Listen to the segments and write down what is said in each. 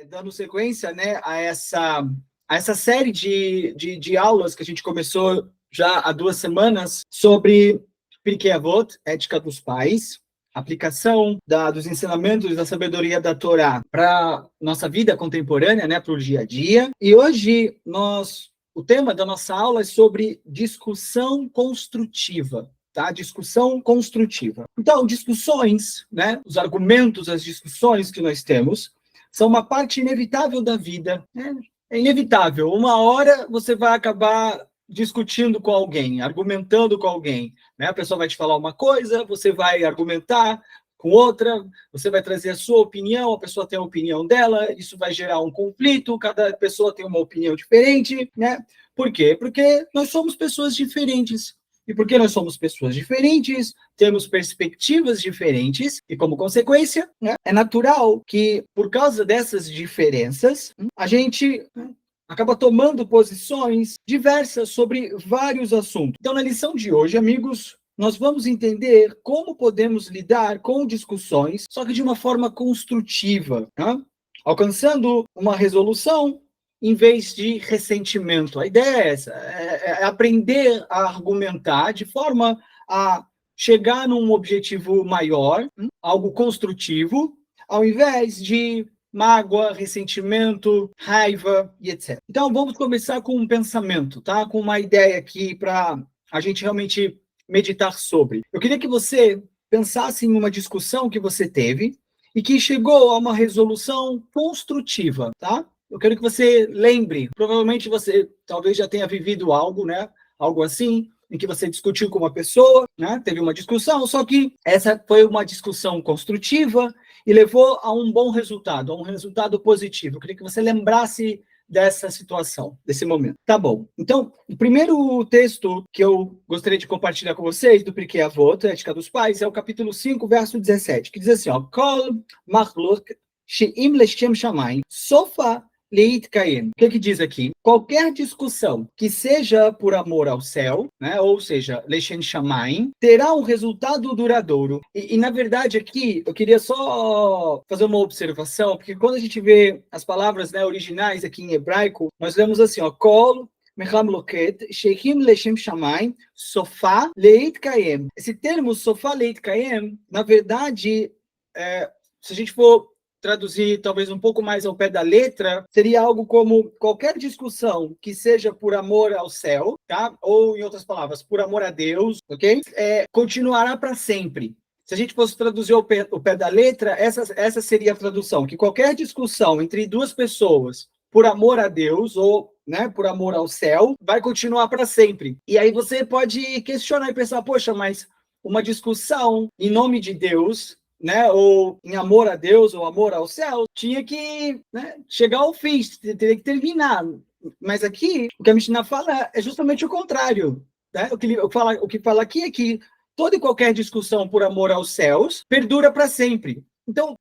Dando sequência, né, a essa série de aulas que a gente começou já há 2 semanas sobre Pirkei Avot, Ética dos Pais, aplicação dos ensinamentos da sabedoria da Torá para nossa vida contemporânea, né, para o dia a dia. E hoje o tema da nossa aula é sobre discussão construtiva. Tá? Discussão construtiva. Então, discussões, né, os argumentos, as discussões que nós temos, são uma parte inevitável da vida. Né? É inevitável. Uma hora você vai acabar discutindo com alguém, argumentando com alguém. Né? A pessoa vai te falar uma coisa, você vai argumentar com outra, você vai trazer a sua opinião, a pessoa tem a opinião dela, isso vai gerar um conflito, cada pessoa tem uma opinião diferente. Né? Por quê? Porque nós somos pessoas diferentes. E porque nós somos pessoas diferentes, temos perspectivas diferentes, e como consequência, né, é natural que, por causa dessas diferenças, a gente acaba tomando posições diversas sobre vários assuntos. Então, na lição de hoje, amigos, nós vamos entender como podemos lidar com discussões, só que de uma forma construtiva, né? Alcançando uma resolução em vez de ressentimento. A ideia é essa, é aprender a argumentar de forma a chegar num objetivo maior, algo construtivo, ao invés de mágoa, ressentimento, raiva e etc. Então, vamos começar com um pensamento, tá? Com uma ideia aqui para a gente realmente meditar sobre. Eu queria que você pensasse em uma discussão que você teve e que chegou a uma resolução construtiva, tá? Eu quero que você lembre, provavelmente você talvez já tenha vivido algo, né? Algo assim, em que você discutiu com uma pessoa, né? Teve uma discussão, só que essa foi uma discussão construtiva e levou a um bom resultado, a um resultado positivo. Eu queria que você lembrasse dessa situação, desse momento. Tá bom. Então, o primeiro texto que eu gostaria de compartilhar com vocês, do Pirkei Avot, Ética dos Pais, é o capítulo 5, verso 17, que diz assim, ó, Kol machlok she'im leshem shamayim, sofa leit kaim. O que diz aqui? Qualquer discussão que seja por amor ao céu, né, ou seja, leshem shamayim, terá um resultado duradouro. E, na verdade, aqui, eu queria só fazer uma observação, porque quando a gente vê as palavras, né, originais aqui em hebraico, nós lemos assim, ó, Kol Mechamloket, Sheikim Leshem Shamayim, Sofá Leit Kaem. Esse termo, Sofá Leit Kaem, na verdade, se a gente for traduzir talvez um pouco mais ao pé da letra, seria algo como qualquer discussão que seja por amor ao céu, tá? Ou, em outras palavras, por amor a Deus, ok? Continuará para sempre. Se a gente fosse traduzir o pé da letra, essa seria a tradução, que qualquer discussão entre duas pessoas por amor a Deus ou, né, por amor ao céu, vai continuar para sempre. E aí você pode questionar e pensar, poxa, mas uma discussão em nome de Deus, né, ou em amor a Deus, ou amor ao céu, tinha que, né, chegar ao fim, teria que terminar. Mas aqui, o que a Mishnah fala é justamente o contrário. Né? O que fala aqui é que toda e qualquer discussão por amor aos céus perdura para sempre. Então,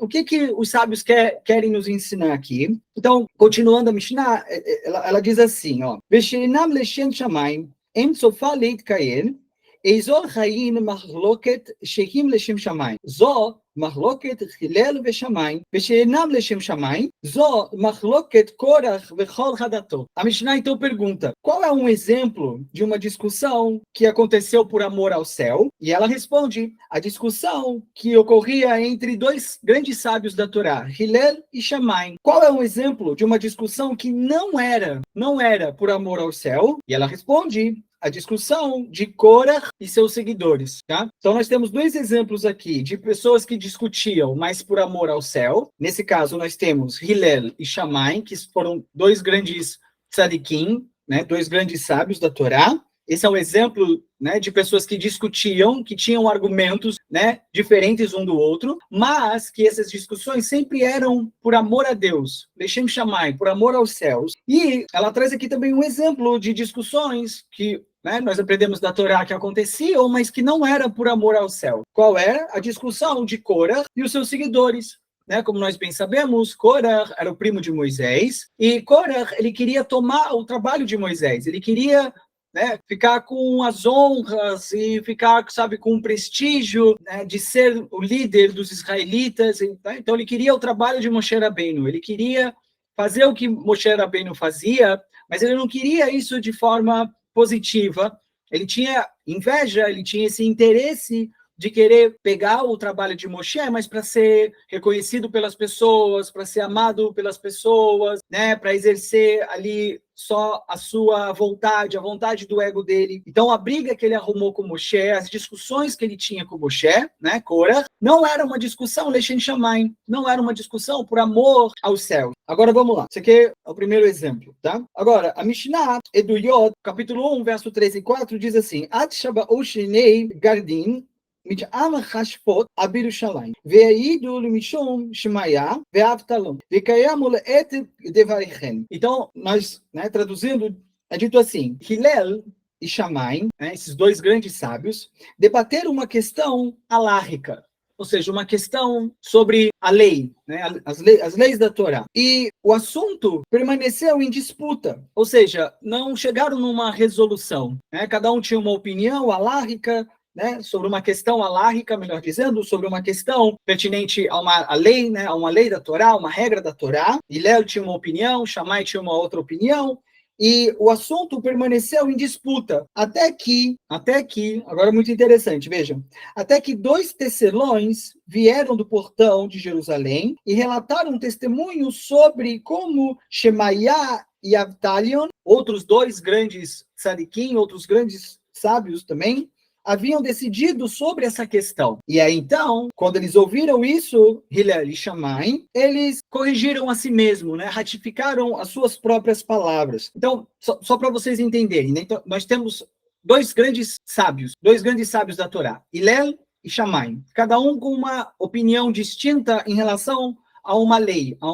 o que os sábios querem nos ensinar aqui? Então, continuando a Mishnah, ela diz assim, ó, Veshenam leshem shamayim, em sofá leit kayen, Eizol Chaim Mahloket Sheikim Leshem Shamayim. Zo Mahloket Hillel Veshamayim. Veshenam Leshem Shamayim. Zo Mahloket Korach Vechol Hadatot. A Mishnah então pergunta, qual é um exemplo de uma discussão que aconteceu por amor ao céu? E ela responde, a discussão que ocorria entre dois grandes sábios da Torá, Hillel e Shamayim. Qual é um exemplo de uma discussão que não era por amor ao céu? E ela responde, a discussão de Korach e seus seguidores, tá? Então, nós temos dois exemplos aqui de pessoas que discutiam, mas por amor ao céu. Nesse caso, nós temos Hillel e Shammai, que foram dois grandes tzadikim, né? Dois grandes sábios da Torá. Esse é um exemplo, né, de pessoas que discutiam, que tinham argumentos, né, diferentes um do outro, mas que essas discussões sempre eram por amor a Deus, Leshem Shammai, por amor aos céus. E ela traz aqui também um exemplo de discussões que, né, nós aprendemos da Torá que aconteciam, mas que não era por amor ao céu. Qual era? A discussão de Korach e os seus seguidores. Né, como nós bem sabemos, Korach era o primo de Moisés, e Korach, ele queria tomar o trabalho de Moisés, ele queria né, ficar com as honras e ficar, sabe, com o prestígio, né, de ser o líder dos israelitas. Né? Então ele queria o trabalho de Moshe Rabbeinu, ele queria fazer o que Moshe Rabbeinu fazia, mas ele não queria isso de forma positiva. Ele tinha inveja, ele tinha esse interesse de querer pegar o trabalho de Moshe, mas para ser reconhecido pelas pessoas, para ser amado pelas pessoas, né, para exercer ali só a sua vontade, a vontade do ego dele. Então, a briga que ele arrumou com Moshe, as discussões que ele tinha com Moshe, né, Korah, não era uma discussão Leshem Shamayim, não era uma discussão por amor ao céu. Agora, vamos lá. Esse aqui é o primeiro exemplo, tá? Agora, a Mishnah, Eduyot, capítulo 1, verso 3 e 4, diz assim, Ad Shaba'u Shinei Gardim, מתעם חשפות על בירושלים, והעידו למשום שמעיה ואבטלום, וקיימו לעת דבריכם. Então, nós, né, traduzindo, é dito assim, Hillel e Shammai, né, esses dois grandes sábios, debateram uma questão alárrica, ou seja, uma questão sobre a lei, né, as leis da Torá. E o assunto permaneceu em disputa, ou seja, não chegaram numa resolução. Né, cada um tinha uma opinião alárrica, né, sobre uma questão alárrica, melhor dizendo, sobre uma questão pertinente a lei, né, a uma lei da Torá, uma regra da Torá. Hillel tinha uma opinião, Shammai tinha uma outra opinião, e o assunto permaneceu em disputa, até que, agora é muito interessante, vejam, até que 2 tecelões vieram do portão de Jerusalém e relataram um testemunho sobre como Shemaiah e Avtalion, outros 2 grandes tzadikim, outros grandes sábios também, haviam decidido sobre essa questão. E aí, então, quando eles ouviram isso, Hillel e Shammai, eles corrigiram a si mesmo, né? Ratificaram as suas próprias palavras. Então, só para vocês entenderem, né? Então, nós temos 2 grandes sábios da Torá, Hillel e Shammai, cada um com uma opinião distinta em relação a uma lei, a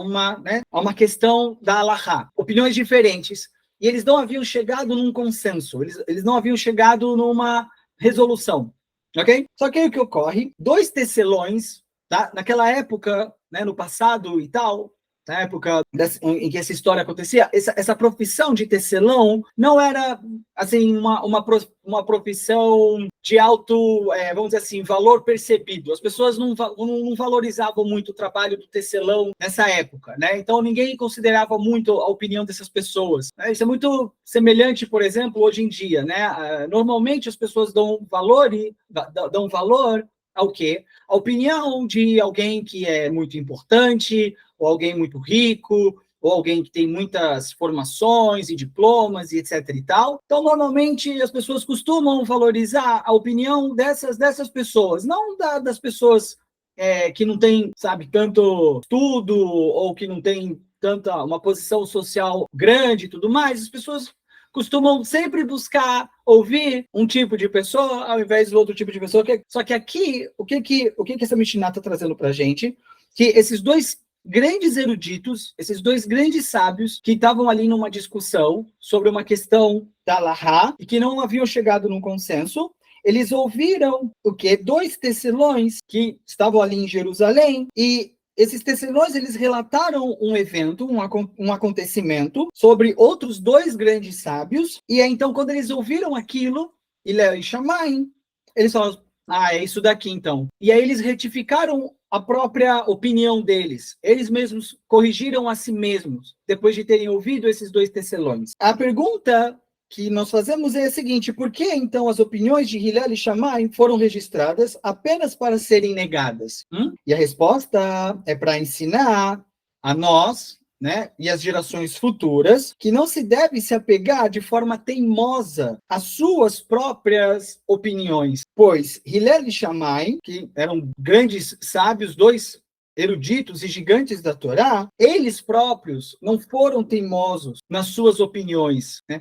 uma questão da Halahá. Opiniões diferentes. E eles não haviam chegado num consenso, eles não haviam chegado numa resolução, ok? Só que aí o que ocorre, 2 tecelões, tá? Naquela época, né, no passado e tal, na época em que essa história acontecia, essa profissão de tecelão não era, assim, uma profissão de alto, vamos dizer assim, valor percebido. As pessoas não valorizavam muito o trabalho do tecelão nessa época, né? Então, ninguém considerava muito a opinião dessas pessoas. Né? Isso é muito semelhante, por exemplo, hoje em dia, né? Normalmente, as pessoas dão valor ao quê? A opinião de alguém que é muito importante, ou alguém muito rico, ou alguém que tem muitas formações e diplomas e etc e tal. Então, normalmente, as pessoas costumam valorizar a opinião dessas pessoas, não das pessoas que não têm, sabe, tanto estudo, ou que não têm tanta uma posição social grande e tudo mais. As pessoas costumam sempre buscar ouvir um tipo de pessoa ao invés do outro tipo de pessoa. Só que aqui, o que essa Mishnah está trazendo para a gente? Que esses 2 grandes eruditos, esses 2 grandes sábios que estavam ali numa discussão sobre uma questão da Halahá e que não haviam chegado num consenso, eles ouviram o quê? 2 tecelões que estavam ali em Jerusalém e esses tecelões, eles relataram um evento, um acontecimento sobre outros 2 grandes sábios, e aí, então, quando eles ouviram aquilo, Hillel e Shammai, eles falaram, é isso daqui, então. E aí eles retificaram a própria opinião deles. Eles mesmos corrigiram a si mesmos, depois de terem ouvido esses 2 tecelões. A pergunta que nós fazemos é a seguinte: por que então as opiniões de Hillel e Shammai foram registradas apenas para serem negadas? E a resposta é para ensinar a nós, né, e as gerações futuras, que não se deve se apegar de forma teimosa às suas próprias opiniões, pois Hillel e Shammai, que eram grandes sábios, 2 eruditos e gigantes da Torá, eles próprios não foram teimosos nas suas opiniões. Né?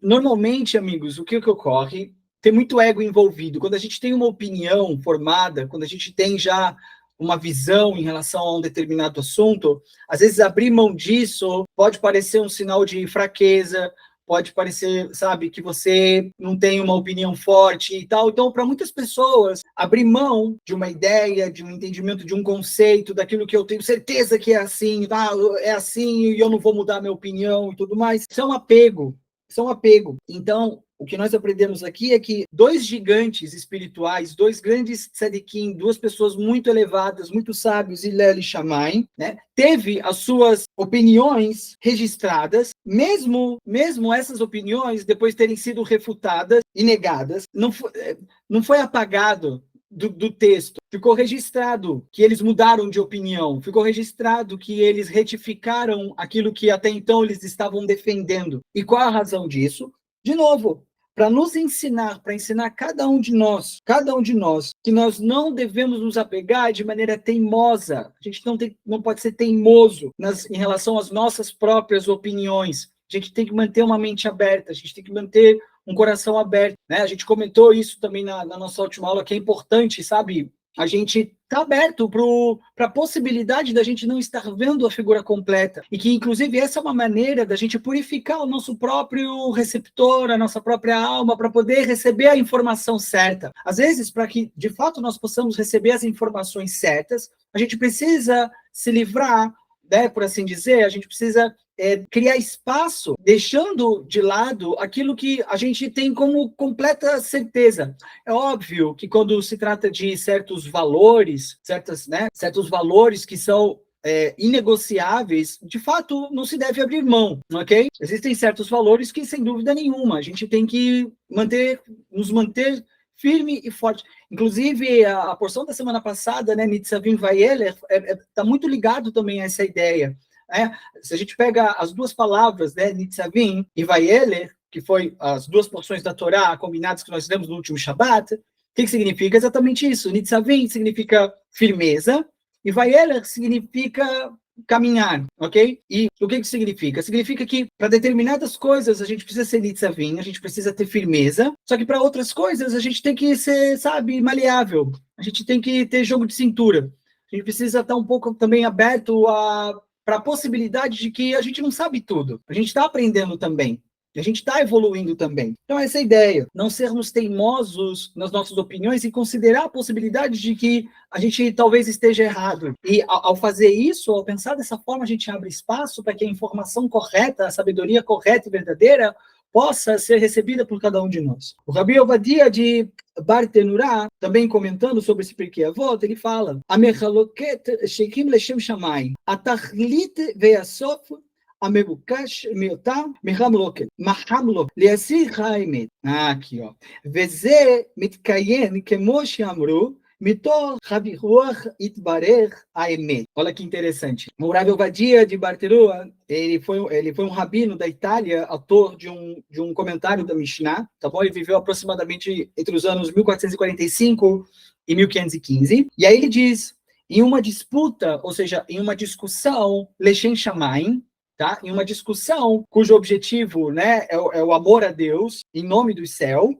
Normalmente, amigos, o que ocorre? Tem muito ego envolvido. Quando a gente tem uma opinião formada, quando a gente tem já uma visão em relação a um determinado assunto, às vezes abrir mão disso pode parecer um sinal de fraqueza, pode parecer, sabe, que você não tem uma opinião forte e tal. Então, para muitas pessoas, abrir mão de uma ideia, de um entendimento, de um conceito, daquilo que eu tenho certeza que é assim, tá? É assim e eu não vou mudar minha opinião e tudo mais, isso é um apego. São apego. Então, o que nós aprendemos aqui é que dois gigantes espirituais, dois grandes tzadikim, duas pessoas muito elevadas, muito sábios, Hillel e Shammai, né, teve as suas opiniões registradas, mesmo essas opiniões, depois terem sido refutadas e negadas, não foi apagado do texto. Ficou registrado que eles mudaram de opinião, ficou registrado que eles retificaram aquilo que até então eles estavam defendendo. E qual a razão disso? De novo, para nos ensinar, para ensinar cada um de nós, que nós não devemos nos apegar de maneira teimosa. A gente não pode ser teimoso em relação às nossas próprias opiniões. A gente tem que manter uma mente aberta, a gente tem que manter um coração aberto, né? A gente comentou isso também na nossa última aula, que é importante, sabe? A gente está aberto para a possibilidade da gente não estar vendo a figura completa. E que, inclusive, essa é uma maneira da gente purificar o nosso próprio receptor, a nossa própria alma, para poder receber a informação certa. Às vezes, para que, de fato, nós possamos receber as informações certas, a gente precisa se livrar, né, por assim dizer, a gente precisa criar espaço, deixando de lado aquilo que a gente tem como completa certeza. É óbvio que quando se trata de certos valores, certos valores que são inegociáveis, de fato, não se deve abrir mão, ok? Existem certos valores que, sem dúvida nenhuma, a gente tem que nos manter firme e forte. Inclusive, a porção da semana passada, né, Nitzavim Vayeler, está muito ligado também a essa ideia. Se a gente pega as duas palavras, né, Nitzavim e Vayeler, que foi as duas porções da Torá combinadas que nós lemos no último Shabat, o que significa? Exatamente isso. Nitzavim significa firmeza e Vayeler significa caminhar, ok? E o que significa? Significa que para determinadas coisas a gente precisa ser nitzavim, a gente precisa ter firmeza, só que para outras coisas a gente tem que ser, sabe, maleável, a gente tem que ter jogo de cintura, a gente precisa estar um pouco também aberto para a possibilidade de que a gente não sabe tudo, a gente está aprendendo também. A gente está evoluindo também. Então, essa é a ideia. Não sermos teimosos nas nossas opiniões e considerar a possibilidade de que a gente talvez esteja errado. E, ao fazer isso, ao pensar dessa forma, a gente abre espaço para que a informação correta, a sabedoria correta e verdadeira possa ser recebida por cada um de nós. O Rabi Ovadia de Bartenura, também comentando sobre esse Pirkei Avot, ele fala: Amechaloket shekim leshem shamayim, atachlit ve'asof המבוקש מאותם מחמלוק, להשיג האמת. aqui, ó. וזה מתקיים כמו שאמרו, מתוך הוויכוח יתברר האמת. Olha que interessante. O Rabi Ovadia de Barterua, ele foi um rabino da Itália, autor de um comentário da Mishnah, tá bom? Ele viveu aproximadamente entre os anos 1445 e 1515. E aí ele diz, em uma disputa, ou seja, em uma discussão, Lechem Shamayim, tá? Em uma discussão cujo objetivo, né, é o amor a Deus em nome do céu,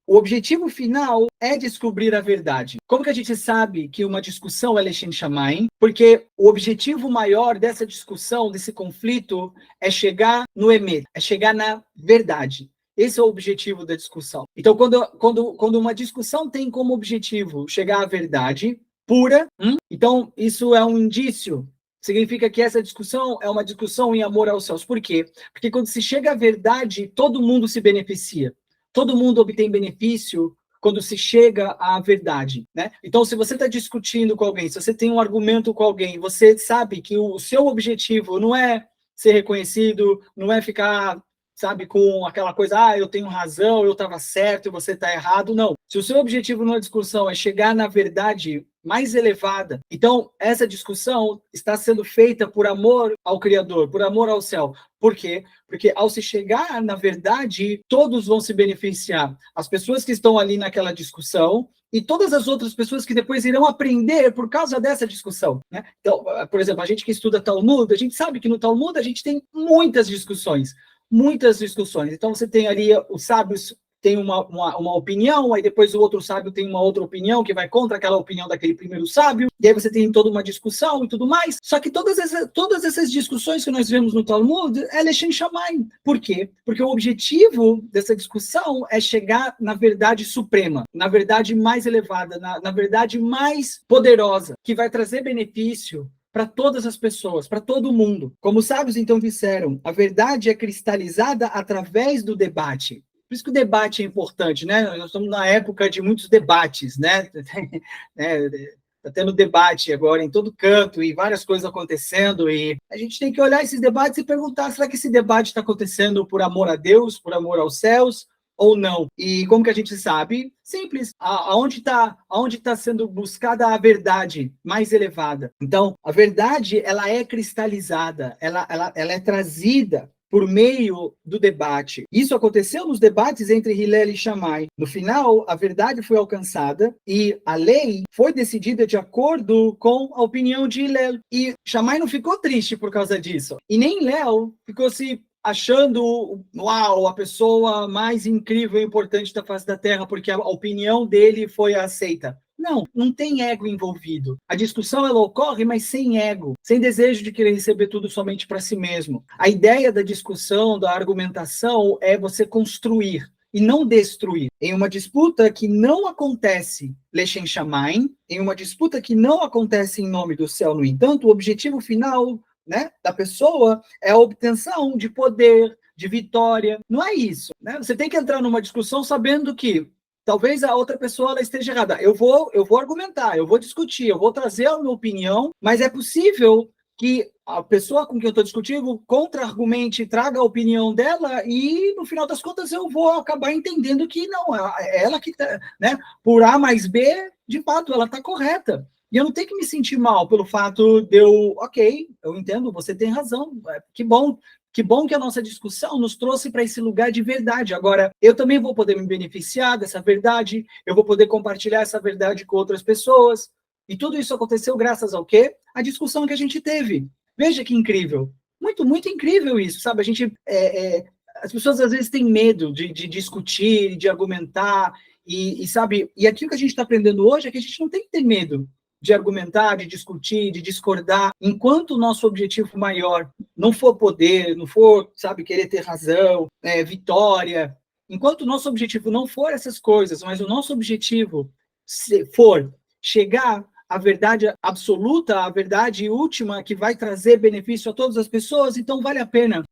o objetivo final é descobrir a verdade. Como que a gente sabe que uma discussão é Lechem Shamayim? Porque o objetivo maior dessa discussão, desse conflito, é chegar no Emet, é chegar na verdade. Esse é o objetivo da discussão. Então, quando uma discussão tem como objetivo chegar à verdade pura, então isso é um indício. Significa que essa discussão é uma discussão em amor aos céus. Por quê? Porque quando se chega à verdade, todo mundo se beneficia. Todo mundo obtém benefício quando se chega à verdade, né? Então, se você está discutindo com alguém, se você tem um argumento com alguém, você sabe que o seu objetivo não é ser reconhecido, não é ficar, sabe, com aquela coisa, eu tenho razão, eu estava certo e você está errado. Não. Se o seu objetivo numa discussão é chegar na verdade mais elevada, então essa discussão está sendo feita por amor ao Criador, por amor ao céu. Por quê? Porque ao se chegar na verdade, todos vão se beneficiar. As pessoas que estão ali naquela discussão e todas as outras pessoas que depois irão aprender por causa dessa discussão, né? Então, por exemplo, a gente que estuda Talmud, a gente sabe que no Talmud a gente tem muitas discussões. Então, você tem ali os sábios tem uma opinião, aí depois o outro sábio tem uma outra opinião que vai contra aquela opinião daquele primeiro sábio, e aí você tem toda uma discussão e tudo mais. Só que todas essas discussões que nós vemos no Talmud é Lechem Shamayim. Por quê? Porque o objetivo dessa discussão é chegar na verdade suprema, na verdade mais elevada, na verdade mais poderosa, que vai trazer benefício para todas as pessoas, para todo mundo. Como os sábios então disseram, a verdade é cristalizada através do debate. Por isso que o debate é importante, né? Nós estamos na época de muitos debates, né? Está tendo debate agora em todo canto e várias coisas acontecendo, e a gente tem que olhar esses debates e perguntar, será que esse debate está acontecendo por amor a Deus, por amor aos céus, ou não? E como que a gente sabe? Simples, aonde tá sendo buscada a verdade mais elevada. Então, a verdade, ela é cristalizada, ela é trazida por meio do debate. Isso aconteceu nos debates entre Hillel e Shammai. No final, a verdade foi alcançada e a lei foi decidida de acordo com a opinião de Hillel. E Shammai não ficou triste por causa disso. E nem Hillel ficou se achando, uau, a pessoa mais incrível e importante da face da Terra, porque a opinião dele foi aceita. Não, não tem ego envolvido. A discussão ela ocorre, mas sem ego, sem desejo de querer receber tudo somente para si mesmo. A ideia da discussão, da argumentação, é você construir e não destruir. Em uma disputa que não acontece Lechem Shamayim, em uma disputa que não acontece em nome do céu, no entanto, o objetivo final, né, da pessoa é a obtenção de poder, de vitória. Não é isso, né? Você tem que entrar numa discussão sabendo que talvez a outra pessoa ela esteja errada. Eu vou argumentar, eu vou discutir, eu vou trazer a minha opinião, mas é possível que a pessoa com quem eu estou discutindo contra-argumente, traga a opinião dela e, no final das contas, eu vou acabar entendendo que não, é ela que está, né? Por A mais B, de fato, ela está correta. E eu não tenho que me sentir mal pelo fato de ok, eu entendo, você tem razão, que bom que a nossa discussão nos trouxe para esse lugar de verdade. Agora, eu também vou poder me beneficiar dessa verdade, eu vou poder compartilhar essa verdade com outras pessoas. E tudo isso aconteceu graças ao quê? A discussão que a gente teve. Veja que incrível. Muito, muito incrível isso, sabe? A gente, as pessoas às vezes têm medo de discutir, de argumentar, sabe? E aquilo que a gente está aprendendo hoje é que a gente não tem que ter medo de argumentar, de discutir, de discordar, enquanto o nosso objetivo maior não for poder, não for, sabe, querer ter razão, vitória, enquanto o nosso objetivo não for essas coisas, mas o nosso objetivo for chegar à verdade absoluta, à verdade última, que vai trazer benefício a todas as pessoas, então vale a pena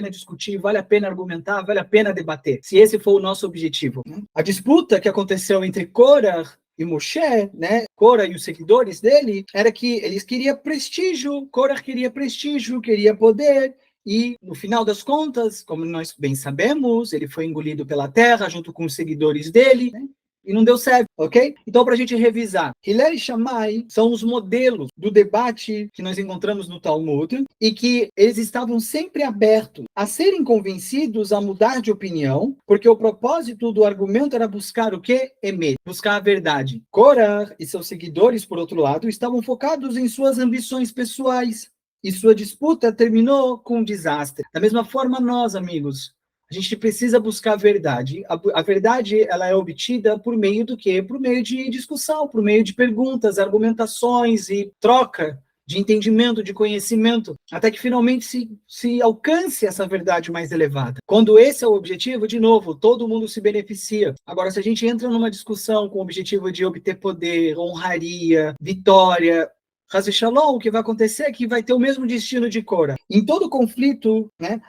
discutir, vale a pena argumentar, vale a pena debater, se esse for o nosso objetivo. A disputa que aconteceu entre Korah e Moshe, né, Korah e os seguidores dele, era que eles queriam prestígio, Korah queria prestígio, queria poder, e no final das contas, como nós bem sabemos, ele foi engolido pela terra junto com os seguidores dele, né, e não deu certo, ok? Então, para a gente revisar, Hillel e Shammai são os modelos do debate que nós encontramos no Talmud e que eles estavam sempre abertos a serem convencidos a mudar de opinião, porque o propósito do argumento era buscar o quê? Emet, buscar a verdade. Korah e seus seguidores, por outro lado, estavam focados em suas ambições pessoais e sua disputa terminou com um desastre. Da mesma forma, nós, amigos, a gente precisa buscar a verdade. A verdade, ela é obtida por meio do quê? Por meio de discussão, por meio de perguntas, argumentações e troca de entendimento, de conhecimento, até que finalmente se alcance essa verdade mais elevada. Quando esse é o objetivo, de novo, todo mundo se beneficia. Agora, se a gente entra numa discussão com o objetivo de obter poder, honraria, vitória, Haz Shalom, o que vai acontecer é que vai ter o mesmo destino de Korah. Em todo conflito, né,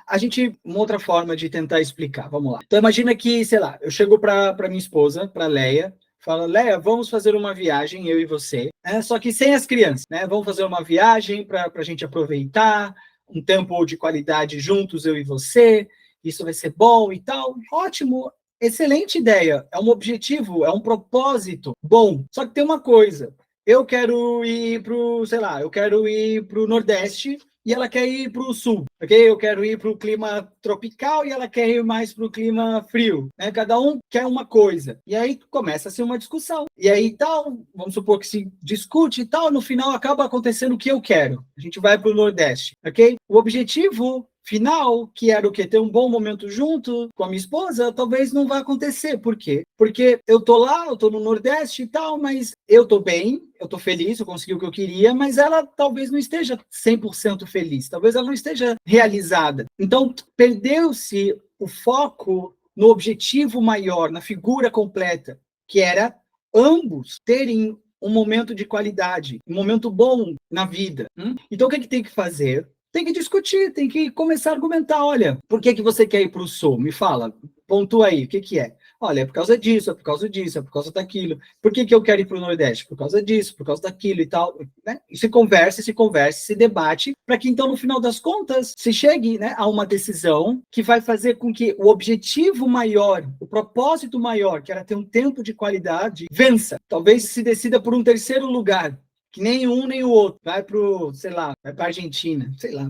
uma outra forma de tentar explicar, vamos lá. Então imagina que, sei lá, eu chego para minha esposa, para Leia, falo, Leia, vamos fazer uma viagem, eu e você, né, só que sem as crianças, né, vamos fazer uma viagem para a gente aproveitar, um tempo de qualidade juntos, eu e você, isso vai ser bom e tal, ótimo, excelente ideia, é um objetivo, é um propósito bom, só que tem uma coisa, eu quero ir para o Nordeste e ela quer ir para o Sul, ok? Eu quero ir para o clima tropical e ela quer ir mais para o clima frio, né? Cada um quer uma coisa. E aí começa a ser uma discussão. E aí tal, vamos supor que se discute e tal, no final acaba acontecendo o que eu quero. A gente vai para o Nordeste, ok? O objetivo final, que era o quê? Ter um bom momento junto com a minha esposa, talvez não vá acontecer. Por quê? Porque eu tô lá, eu tô no Nordeste e tal, mas eu tô bem, eu tô feliz, eu consegui o que eu queria, mas ela talvez não esteja 100% feliz, talvez ela não esteja realizada. Então, perdeu-se o foco no objetivo maior, na figura completa, que era ambos terem um momento de qualidade, um momento bom na vida. Então, o que tem que fazer? Tem que discutir, tem que começar a argumentar. Olha, por que você quer ir para o Sul? Me fala, pontua aí, o que é? Olha, é por causa disso, é por causa disso, é por causa daquilo. Por que eu quero ir para o Nordeste? Por causa disso, por causa daquilo e tal. Né? E se conversa, se debate, para que então, no final das contas, se chegue, né, a uma decisão que vai fazer com que o objetivo maior, o propósito maior, que era ter um tempo de qualidade, vença. Talvez se decida por um terceiro lugar, que nem um nem o outro. Vai para a Argentina, sei lá.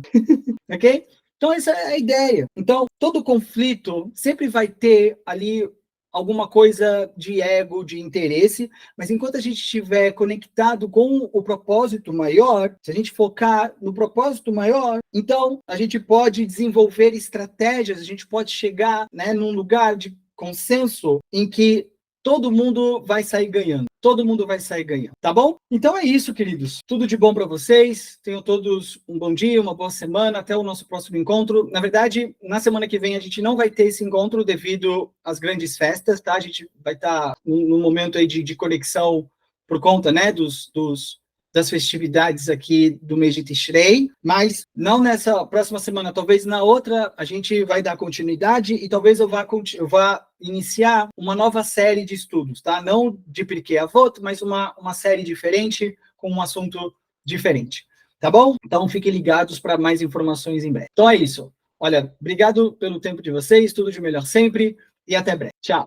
Ok? Então, essa é a ideia. Então, todo conflito sempre vai ter ali alguma coisa de ego, de interesse, mas enquanto a gente estiver conectado com o propósito maior, se a gente focar no propósito maior, então a gente pode desenvolver estratégias, a gente pode chegar, né, num lugar de consenso em que todo mundo vai sair ganhando. Todo mundo vai sair ganhando, tá bom? Então é isso, queridos. Tudo de bom para vocês. Tenham todos um bom dia, uma boa semana. Até o nosso próximo encontro. Na verdade, na semana que vem a gente não vai ter esse encontro devido às grandes festas, tá? A gente vai estar num momento aí de conexão por conta, né, das festividades aqui do mês de Tishrei, mas não nessa próxima semana, talvez na outra a gente vai dar continuidade e talvez eu vá iniciar uma nova série de estudos, tá? Não de Pirkei Avot, mas uma série diferente, com um assunto diferente, tá bom? Então fiquem ligados para mais informações em breve. Então é isso. Olha, obrigado pelo tempo de vocês, tudo de melhor sempre e até breve. Tchau!